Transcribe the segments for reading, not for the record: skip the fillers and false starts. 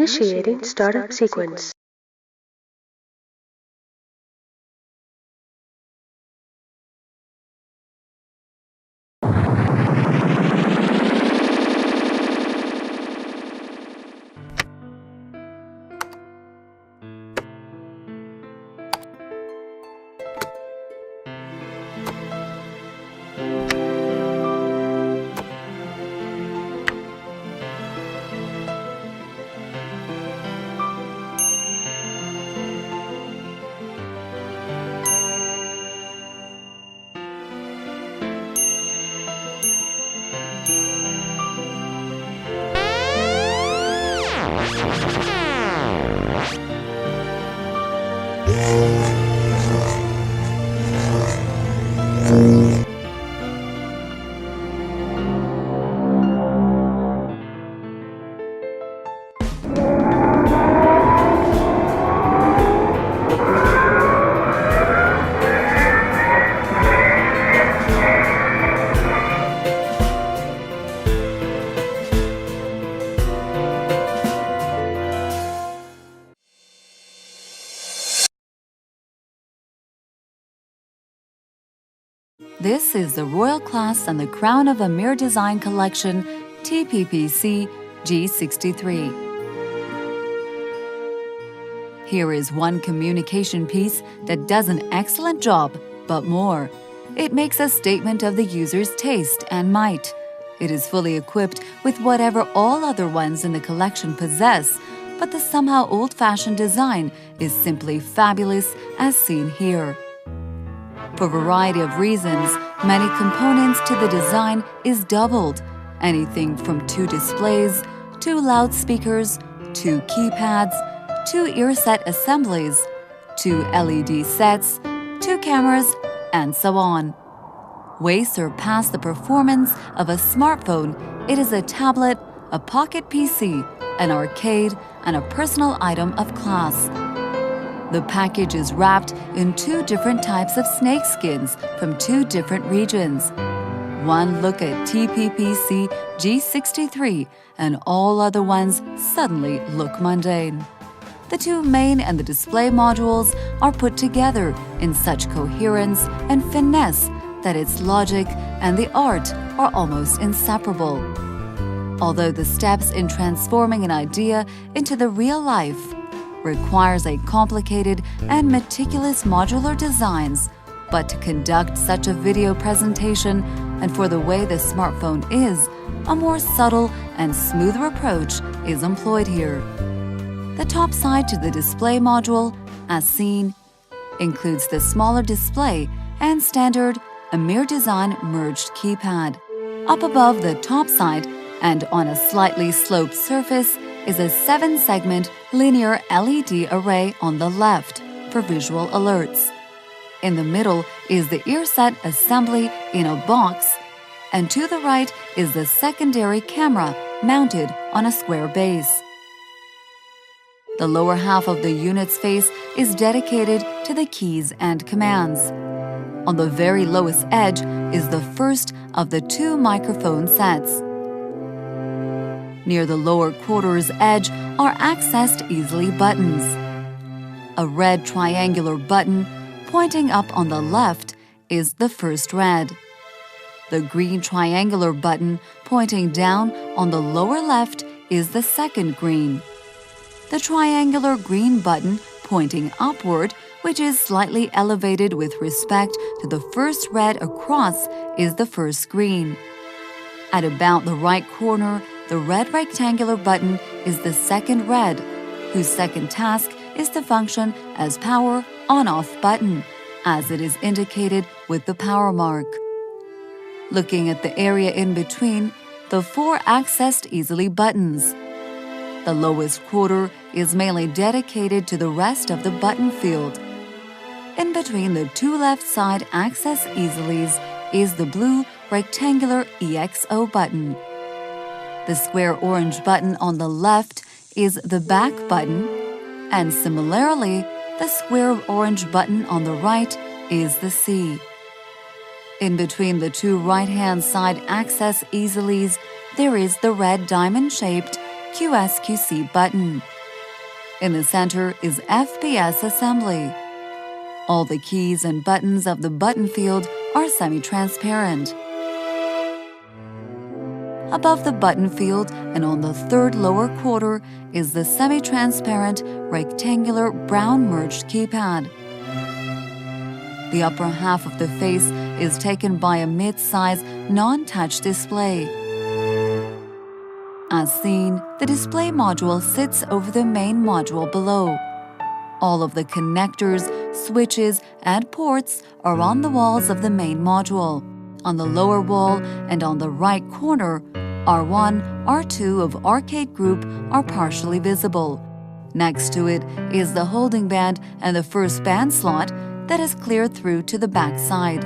Initiating startup sequence. This is the Royal Class and the Crown of Amir Design Collection Ttppc G63. Here is one communication piece that does an excellent job, but more. It makes a statement of the user's taste and might. It is fully equipped with whatever all other ones in the collection possess, but the somehow old-fashioned design is simply fabulous as seen here. For a variety of reasons, many components to the design is doubled. Anything from 2 displays, 2 loudspeakers, 2 keypads, 2 ear set assemblies, 2 LED sets, 2 cameras, and so on. Way surpass the performance of a smartphone. It is a tablet, a pocket PC, an arcade, and a personal item of class. The package is wrapped in 2 different types of snake skins from 2 different regions. One look at Ttppc G63 and all other ones suddenly look mundane. The 2 main and the display modules are put together in such coherence and finesse that its logic and the art are almost inseparable. Although the steps in transforming an idea into the real life requires a complicated and meticulous modular designs, but to conduct such a video presentation and for the way the smartphone is, a more subtle and smoother approach is employed here. The top side to the display module, as seen, includes the smaller display and standard Amir Design merged keypad. Up above the top side and on a slightly sloped surface is a 7-segment linear LED array on the left for visual alerts. In the middle is the earset assembly in a box, and to the right is the secondary camera mounted on a square base. The lower half of the unit's face is dedicated to the keys and commands. On the very lowest edge is the first of the 2 microphone sets. Near the lower quarter's edge are accessed easily buttons. A red triangular button pointing up on the left is the first red. The green triangular button pointing down on the lower left is the second green. The triangular green button pointing upward, which is slightly elevated with respect to the first red across, is the first green. At about the right corner, the red rectangular button is the second red, whose second task is to function as power on-off button, as it is indicated with the power mark. Looking at the area in between, the 4 accessed easily buttons. The lowest quarter is mainly dedicated to the rest of the button field. In between the 2 left side access easilies is the blue rectangular EXO button. The square orange button on the left is the back button, and similarly, the square orange button on the right is the C. In between the 2 right-hand side access easilies, there is the red diamond-shaped QSQC button. In the center is FPS assembly. All the keys and buttons of the button field are semi-transparent. Above the button field and on the third lower quarter is the semi-transparent rectangular brown merged keypad. The upper half of the face is taken by a mid-size non-touch display. As seen, the display module sits over the main module below. All of the connectors, switches, and ports are on the walls of the main module. On the lower wall and on the right corner, R1, R2 of arcade group are partially visible. Next to it is the holding band and the first band slot that is cleared through to the back side.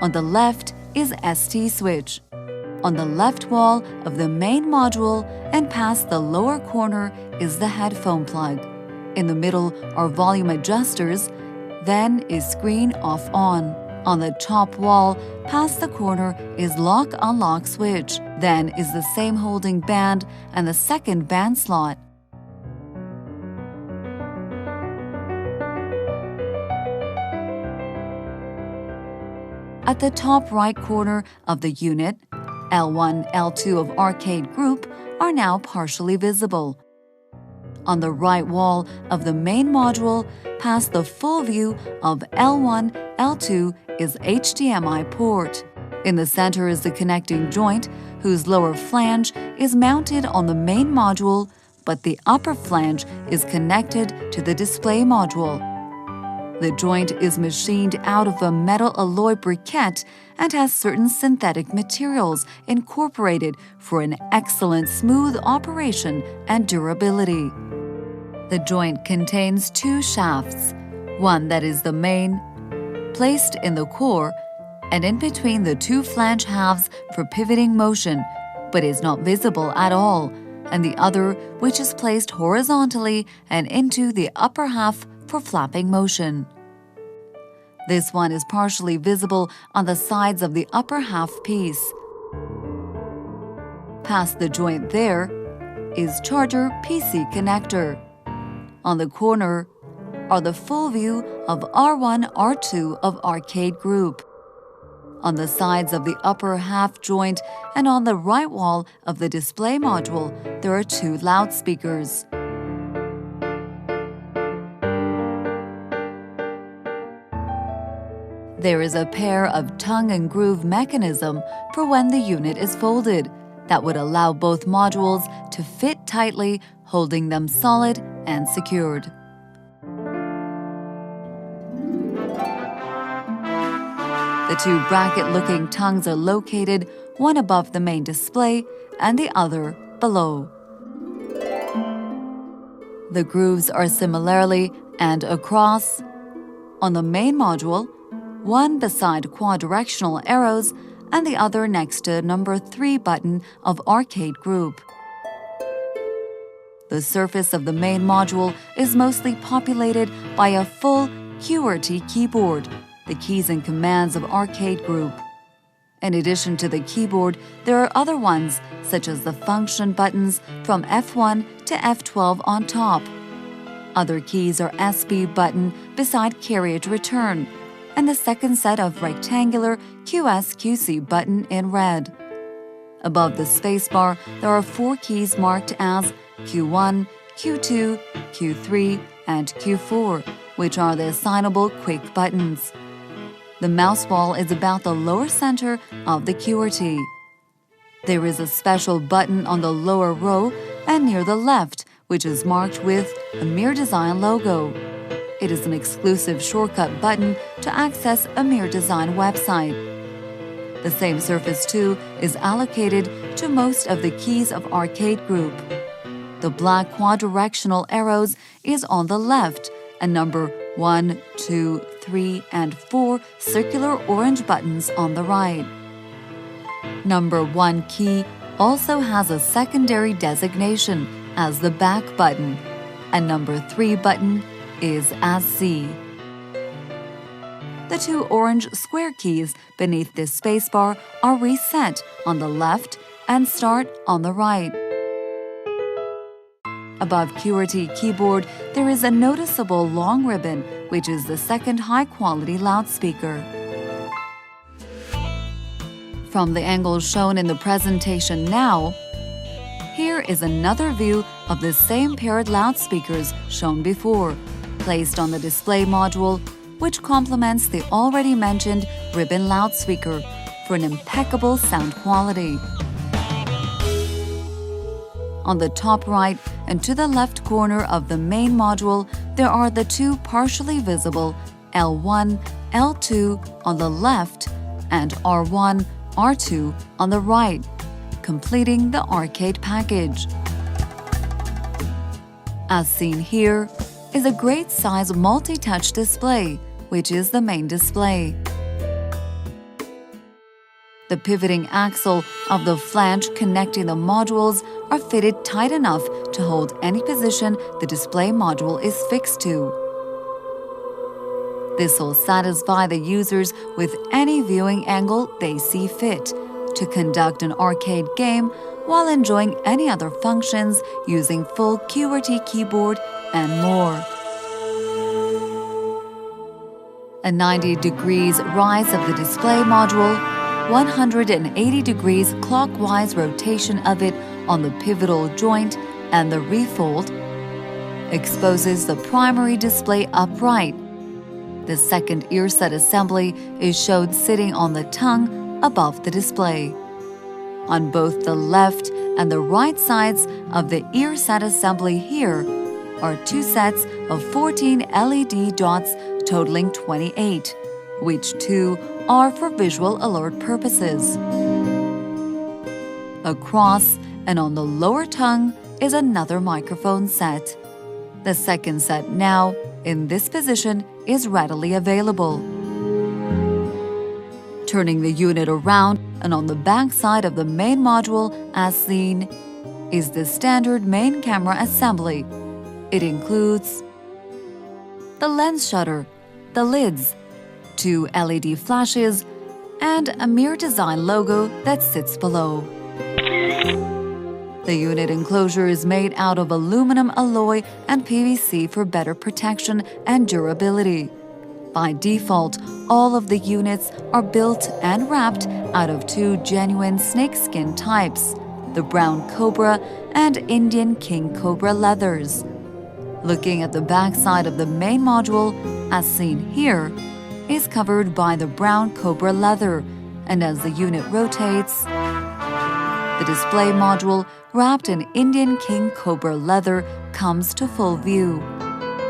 On the left is ST switch. On the left wall of the main module and past the lower corner is the headphone plug. In the middle are volume adjusters, then is screen off-on. On the top wall, past the corner, is lock-unlock switch. Then is the same holding band and the second band slot. At the top right corner of the unit, L1, L2 of arcade group are now partially visible. On the right wall of the main module, past the full view of L1, L2 is HDMI port. In the center is the connecting joint, whose lower flange is mounted on the main module, but the upper flange is connected to the display module. The joint is machined out of a metal alloy briquette and has certain synthetic materials incorporated for an excellent smooth operation and durability. The joint contains two shafts, one that is the main, placed in the core, and in between the two flange halves for pivoting motion, but is not visible at all, and the other which is placed horizontally and into the upper half for flapping motion. This one is partially visible on the sides of the upper half piece. Past the joint there is charger PC connector. On the corner are the full view of R1, R2 of arcade group. On the sides of the upper half joint and on the right wall of the display module, there are two loudspeakers. There is a pair of tongue and groove mechanism for when the unit is folded that would allow both modules to fit tightly, holding them solid and secured. The two bracket-looking tongues are located, one above the main display and the other below. The grooves are similarly and across. On the main module, one beside quaddirectional arrows and the other next to number 3 button of arcade group. The surface of the main module is mostly populated by a full QWERTY keyboard, the keys and commands of arcade group. In addition to the keyboard, there are other ones, such as the function buttons from F1 to F12 on top. Other keys are SB button beside carriage return, and the second set of rectangular QSQC button in red. Above the spacebar, there are 4 keys marked as Q1, Q2, Q3, and Q4, which are the assignable quick buttons. The mouse ball is about the lower center of the QWERTY. There is a special button on the lower row and near the left, which is marked with Amir-Design logo. It is an exclusive shortcut button to access Amir-Design website. The same surface too is allocated to most of the keys of arcade group. The black quaddirectional arrows is on the left, and number 1, 2, 3, and 4 circular orange buttons on the right. Number 1 key also has a secondary designation as the back button, and number 3 button is as C. The two orange square keys beneath this spacebar are reset on the left and start on the right. Above QWERTY keyboard, there is a noticeable long ribbon, which is the second high-quality loudspeaker. From the angle shown in the presentation now, here is another view of the same paired loudspeakers shown before, placed on the display module, which complements the already mentioned ribbon loudspeaker for an impeccable sound quality. On the top right and to the left corner of the main module, there are the two partially visible L1, L2 on the left and R1, R2 on the right, completing the arcade package. As seen here, is a great size multi-touch display, which is the main display. The pivoting axle of the flange connecting the modules are fitted tight enough to hold any position the display module is fixed to. This will satisfy the users with any viewing angle they see fit to conduct an arcade game while enjoying any other functions using full QWERTY keyboard and more. A 90 degrees rise of the display module, 180 degrees clockwise rotation of it on the pivotal joint and the refold exposes the primary display upright. The second ear set assembly is showed sitting on the tongue above the display. On both the left and the right sides of the ear set assembly here are two sets of 14 LED dots totaling 28, which two are for visual alert purposes. Across and on the lower tongue is another microphone set. The second set now, in this position, is readily available. Turning the unit around and on the back side of the main module, as seen, is the standard main camera assembly. It includes the lens shutter, the lids, two LED flashes, and a Mir Design logo that sits below. The unit enclosure is made out of aluminum alloy and PVC for better protection and durability. By default, all of the units are built and wrapped out of two genuine snakeskin types, the brown cobra and Indian king cobra leathers. Looking at the back side of the main module, as seen here, is covered by the brown cobra leather, and as the unit rotates, the display module wrapped in Indian king cobra leather comes to full view.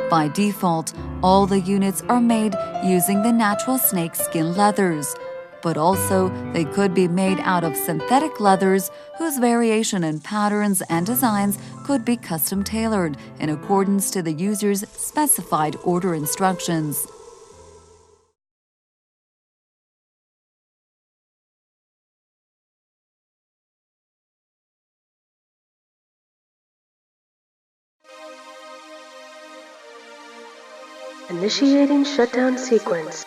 By default, all the units are made using the natural snakeskin leathers, but also they could be made out of synthetic leathers whose variation in patterns and designs could be custom tailored in accordance to the user's specified order instructions. Initiating shutdown sequence.